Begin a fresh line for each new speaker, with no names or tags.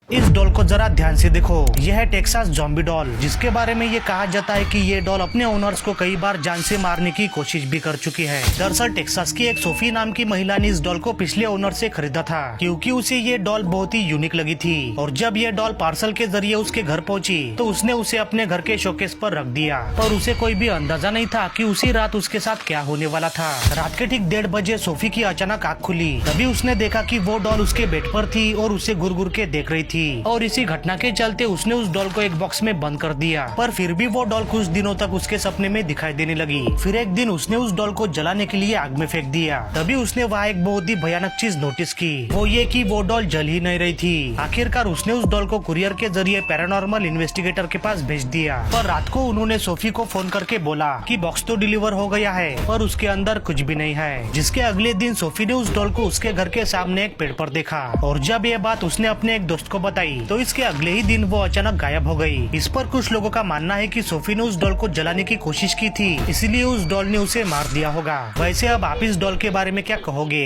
इस डॉल को जरा ध्यान से देखो। यह है टेक्सास ज़ॉम्बी डॉल, जिसके बारे में ये कहा जाता है कि ये डॉल अपने ओनर्स को कई बार जान से मारने की कोशिश भी कर चुकी है। दरअसल टेक्सास की एक सोफी नाम की महिला ने इस डॉल को पिछले ओनर से खरीदा था, क्योंकि उसे ये डॉल बहुत ही यूनिक लगी थी। और जब ये डॉल पार्सल के जरिए उसके घर पहुंची तो उसने उसे अपने घर के शोकेस पर रख दिया। पर उसे कोई भी अंदाजा नहीं था कि उसी रात उसके साथ क्या होने वाला था। रात के ठीक 1:30 बजे सोफी की अचानक आँख खुली। तभी उसने देखा कि वो डॉल उसके बेड पर थी और उसे घूर घूर के देख रही थी। और इसी घटना के चलते उसने उस डॉल को एक बॉक्स में बंद कर दिया। पर फिर भी वो डॉल कुछ दिनों तक उसके सपने में दिखाई देने लगी। फिर एक दिन उसने उस डॉल को जलाने के लिए आग में फेंक दिया। तभी उसने वहाँ एक बहुत ही भयानक चीज नोटिस की, वो ये कि वो डॉल जल ही नहीं रही थी। आखिरकार उसने उस डॉल को कुरियर के जरिए पैरानॉर्मल इन्वेस्टिगेटर के पास भेज दिया। पर रात को उन्होंने सोफी को फोन करके बोला कि बॉक्स तो डिलीवर हो गया है, पर उसके अंदर कुछ भी नहीं है। जिसके अगले दिन सोफी ने उस डॉल को उसके घर के सामने एक पेड़ पर देखा। और जब ये बात उसने अपने एक दोस्त को बताई तो इसके अगले ही दिन वो अचानक गायब हो गई। इस पर कुछ लोगों का मानना है कि सोफी ने उस डॉल को जलाने की कोशिश की थी, इसलिए उस डॉल ने उसे मार दिया होगा। वैसे अब आप इस डॉल के बारे में क्या कहोगे?